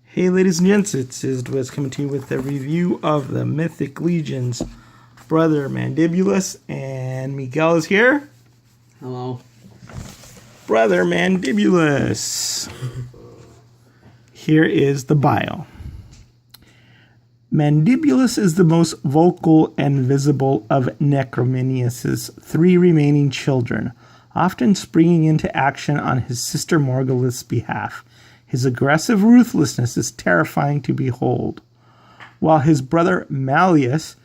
Hey ladies and gents, it's Wiz coming to you with a review of the Mythic Legion's brother Mandibulus, and Miguel is here. Hello. Brother Mandibulus. Here is the bio. Mandibulus is the most vocal and visible of Necronominus' three remaining children, often springing into action on his sister Morgolyth's behalf. His aggressive ruthlessness is terrifying to behold. While his brother Malleus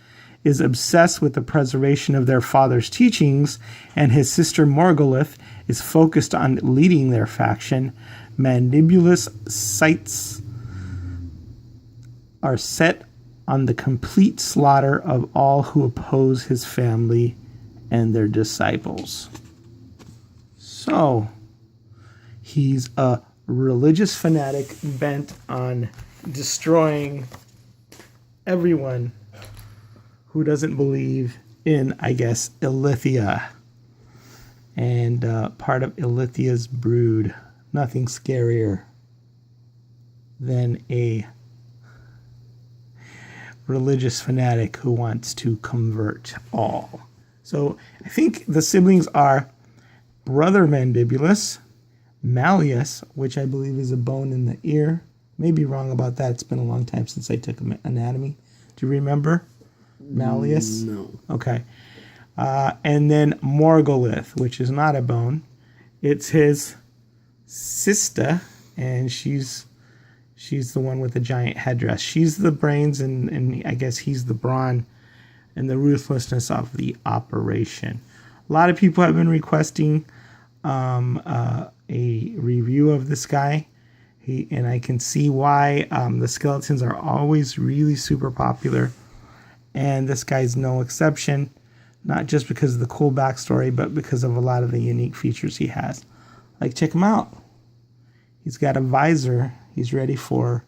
is obsessed with the preservation of their father's teachings, and his sister Morgolyth is focused on leading their faction, Mandibulus' sights are set on the complete slaughter of all who oppose his family and their disciples. So, he's a religious fanatic bent on destroying everyone who doesn't believe in, I guess, Ilithia. And part of Ilithia's brood. Nothing scarier than a religious fanatic who wants to convert all. So I think the siblings are Brother Mandibulus, Malleus, which I believe is a bone in the ear. May be wrong about that. It's been a long time since I took anatomy. Do you remember Malleus? No. Okay. And then Morgolyth, which is not a bone. It's his sister, and she's the one with the giant headdress. She's the brains, and I guess he's the brawn and the ruthlessness of the operation. A lot of people have been requesting a review of this guy, and I can see why. The skeletons are always really super popular, and this guy's no exception, not just because of the cool backstory, but because of a lot of the unique features he has. Like, check him out. He's got a visor. He's ready for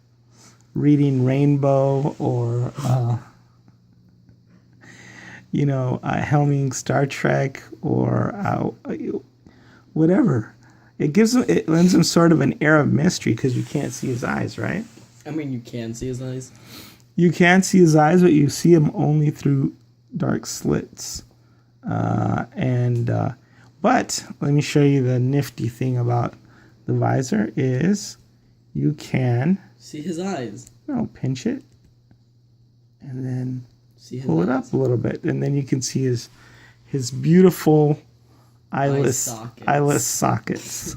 reading Rainbow or helming Star Trek or whatever. It lends him sort of an air of mystery because you can't see his eyes, right? I mean, you can see his eyes. You can see his eyes, but you see him only through dark slits. But let me show you the nifty thing about the visor is you can see his eyes. No, pinch it and then pull it up a little bit, and then you can see his beautiful eyeless sockets.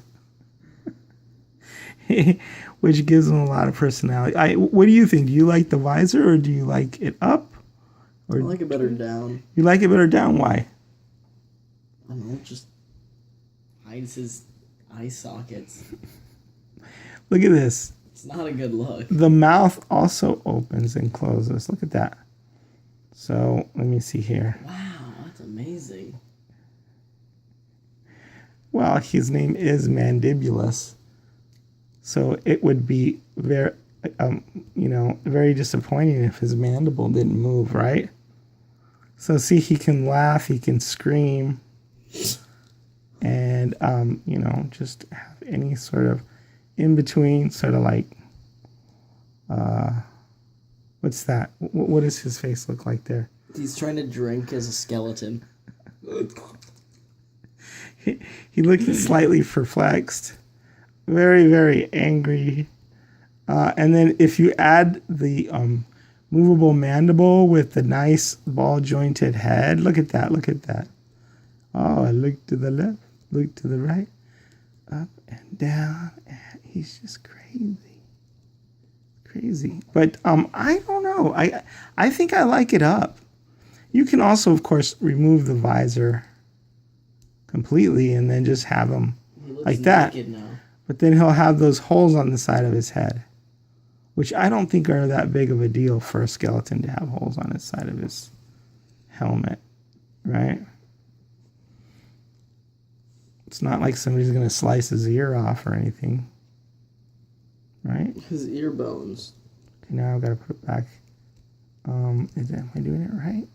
Which gives him a lot of personality. What do you think? Do you like the visor, or do you like it up? Or I like it better down. You like it better down? Why? I don't know, just hides his eye sockets. Look at this. It's not a good look. The mouth also opens and closes. Look at that. So, let me see here. Wow, that's amazing. Well, his name is Mandibulus. So, it would be very, very disappointing if his mandible didn't move, right? So, see, he can laugh, he can scream, and, just have any sort of in-between, sort of like, what's that? What does his face look like there? He's trying to drink as a skeleton. He looked slightly perplexed. Very, very angry. And then if you add the movable mandible with the nice ball-jointed head, look at that, look at that. Oh, I look to the left, look to the right, up and down, and he's just crazy. Crazy. But I don't know. I think I like it up. You can also, of course, remove the visor completely and then just have him like that. Now. But then he'll have those holes on the side of his head, which I don't think are that big of a deal for a skeleton to have holes on his side of his helmet, right? It's not like somebody's going to slice his ear off or anything, right? His ear bones. Okay, now I've got to put it back. Am I doing it right?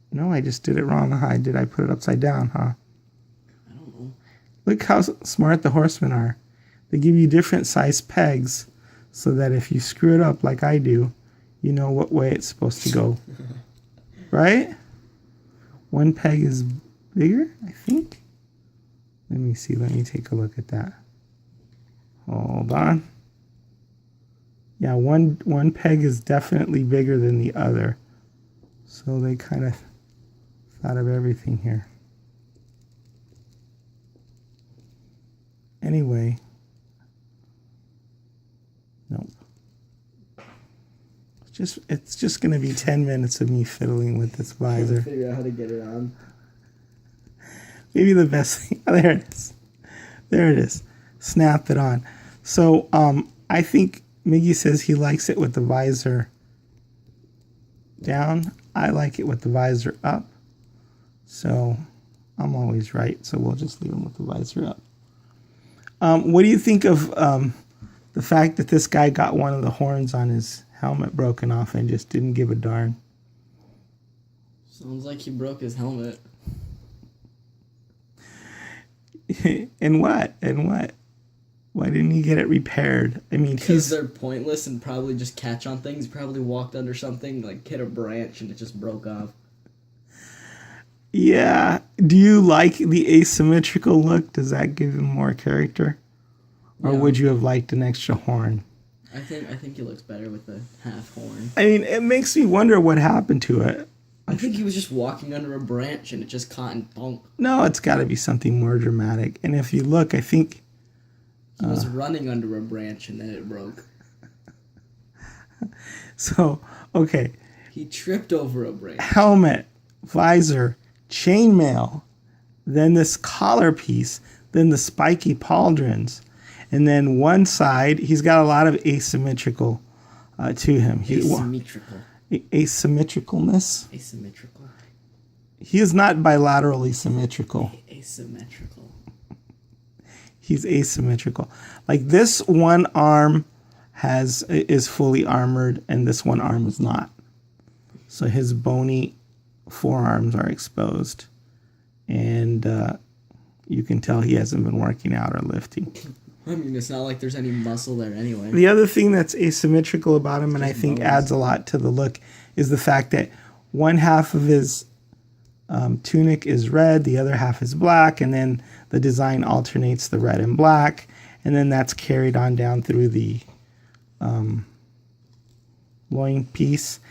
No, I just did it wrong. I put it upside down, huh? I don't know. Look how smart the horsemen are. They give you different size pegs so that if you screw it up like I do, you know what way it's supposed to go. Right? One peg is bigger, I think. Let me see. Let me take a look at that. Hold on. Yeah, one peg is definitely bigger than the other. So they kind of thought of everything here. Anyway. Nope. It's just going to be 10 minutes of me fiddling with this visor. Figure out how to get it on. Maybe the best thing. Oh, there it is. There it is. Snap it on. So I think Miggy says he likes it with the visor down. I like it with the visor up. So I'm always right. So we'll just leave him with the visor up. What do you think of the fact that this guy got one of the horns on his helmet broken off and just didn't give a darn? Sounds like he broke his helmet. And what? Why didn't he get it repaired? I mean, because they're pointless and probably just catch on things. He probably walked under something, like hit a branch, and it just broke off. Yeah. Do you like the asymmetrical look? Does that give him more character? Or would you have liked an extra horn? I think he looks better with the half horn. I mean, it makes me wonder what happened to it. I think he was just walking under a branch and it just caught and bonk. No, it's got to be something more dramatic. And if you look, I think he was running under a branch and then it broke. So, okay. He tripped over a branch. Helmet, visor, chainmail, then this collar piece, then the spiky pauldrons. And then one side, he's got a lot of asymmetrical to him. Asymmetrical. Asymmetricalness. Asymmetrical. He is not bilaterally symmetrical. Asymmetrical. He's asymmetrical. Like this one arm is fully armored and this one arm is not. So his bony forearms are exposed. And you can tell he hasn't been working out or lifting. I mean, it's not like there's any muscle there anyway. The other thing that's asymmetrical about him, and I think adds a lot to the look, is the fact that one half of his tunic is red, the other half is black, and then the design alternates the red and black, and then that's carried on down through the loin piece.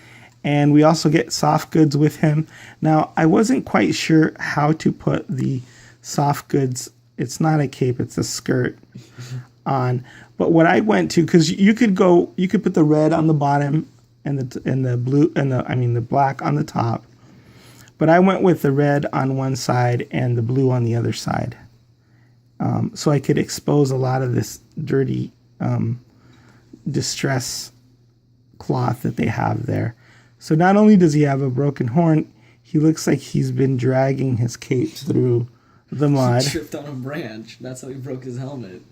And we also get soft goods with him. Now, I wasn't quite sure how to put the soft goods. It's not a cape, it's a skirt on. But what I went to, because you could put the red on the bottom and the blue and the black on the top. But I went with the red on one side and the blue on the other side. So I could expose a lot of this dirty distress cloth that they have there. So not only does he have a broken horn, he looks like he's been dragging his cape through the mud. He tripped on a branch. That's how he broke his helmet.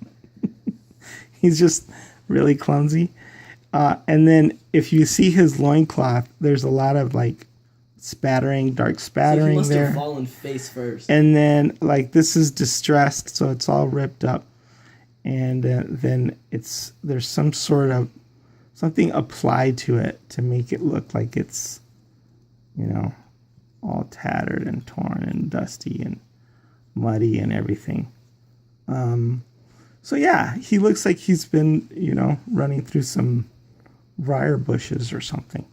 He's just really clumsy. And then if you see his loincloth, there's a lot of like dark spattering he must there. have fallen face first. And then like this is distressed, so it's all ripped up. And then there's some sort of something applied to it to make it look like it's, all tattered and torn and dusty and muddy and everything. So yeah, he looks like he's been, running through some briar bushes or something.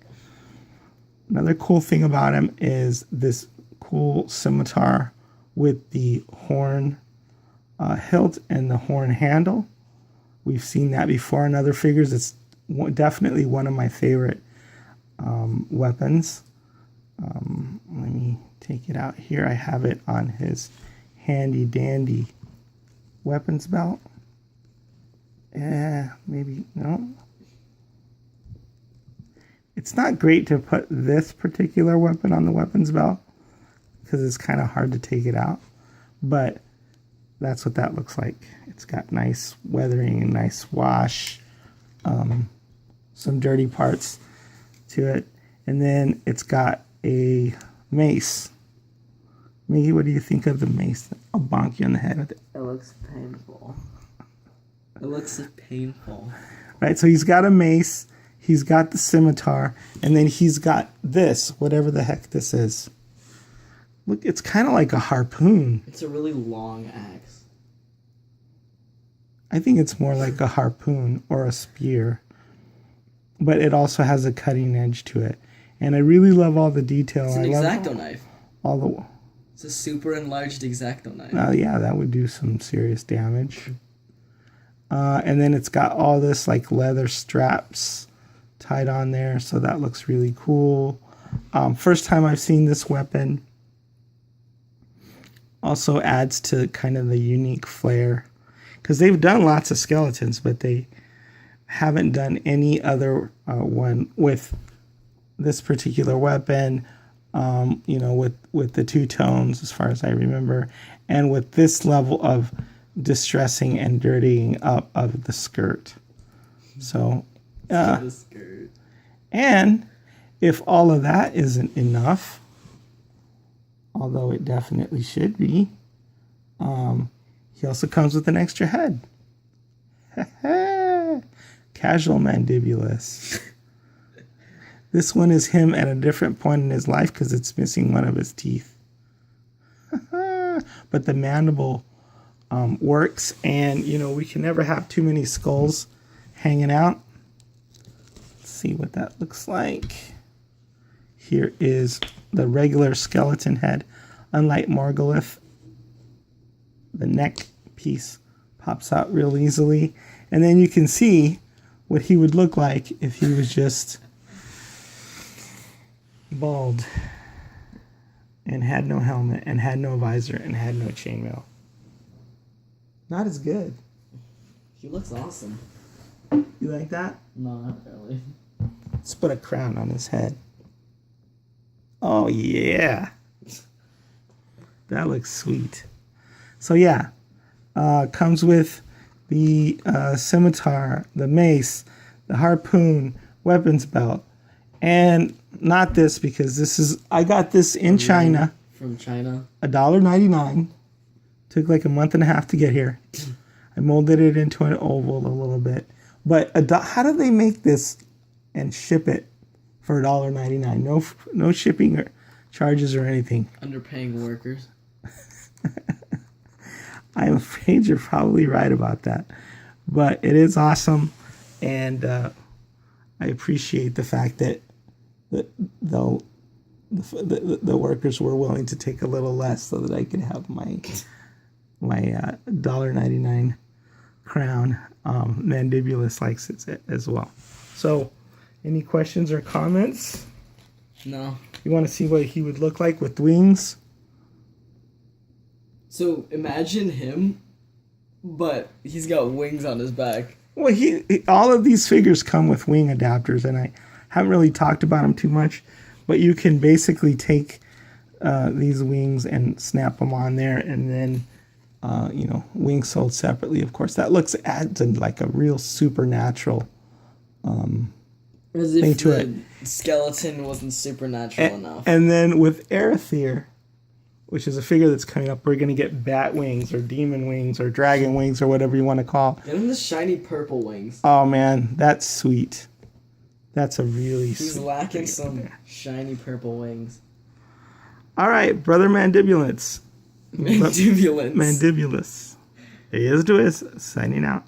Another cool thing about him is this cool scimitar with the horn hilt and the horn handle. We've seen that before in other figures. It's definitely one of my favorite weapons. Let me take it out here. I have it on his handy dandy weapons belt. Maybe, no. It's not great to put this particular weapon on the weapons belt because it's kind of hard to take it out. But that's what that looks like. It's got nice weathering and nice wash. Some dirty parts to it. And then it's got a mace. Miggy, what do you think of the mace? I'll bonk you on the head with it. It looks painful. It looks painful. Right, so he's got a mace, he's got the scimitar, and then he's got this, whatever the heck this is. Look, it's kind of like a harpoon. It's a really long axe. I think it's more like a harpoon or a spear. But it also has a cutting edge to it. And I really love all the detail. It's an X-Acto knife. All the... It's a super enlarged X-Acto knife. Yeah, that would do some serious damage. And then it's got all this like leather straps tied on there. So that looks really cool. First time I've seen this weapon. Also adds to kind of the unique flair. Because they've done lots of skeletons, but they haven't done any other one with this particular weapon. You know, with the two tones, as far as I remember, and with this level of distressing and dirtying up of the skirt. So, The skirt. and if all of that isn't enough, although it definitely should be, he also comes with an extra head. Casual Mandibulus. This one is him at a different point in his life because it's missing one of his teeth. But the mandible works, and you know we can never have too many skulls hanging out. Let's see what that looks like. Here is the regular skeleton head. Unlike Morgolyth, the neck piece pops out real easily, and then you can see what he would look like if he was just bald and had no helmet and had no visor and had no chainmail. Not as good. He looks awesome. You like that? No, not really. Let's put a crown on his head. Oh yeah, that looks sweet. So yeah, comes with the scimitar, the mace, the harpoon, weapons belt, and not this because this is, I got this in China. From China. $1.99. Took like a month and a half to get here. I molded it into an oval a little bit. But how do they make this and ship it for $1.99? No shipping or charges or anything. Underpaying workers. I'm afraid you're probably right about that. But it is awesome. And I appreciate the fact that the workers were willing to take a little less so that I could have my $1.99 crown. Mandibulus likes it as well. So, any questions or comments? No. You want to see what he would look like with wings? So imagine him, but he's got wings on his back. Well, all of these figures come with wing adapters, and I haven't really talked about them too much, but you can basically take these wings and snap them on there, and then wings sold separately. Of course, that adds like a real supernatural As thing if to the it. skeleton wasn't supernatural enough. And then with Arethyr, which is a figure that's coming up, we're going to get bat wings or demon wings or dragon wings or whatever you want to call. Get him the shiny purple wings. Oh man, that's sweet. That's a really He's sweet lacking thing some there. shiny purple wings. All right, brother Mandibulus. Mandibulance. Mandibulus. He is to his signing out.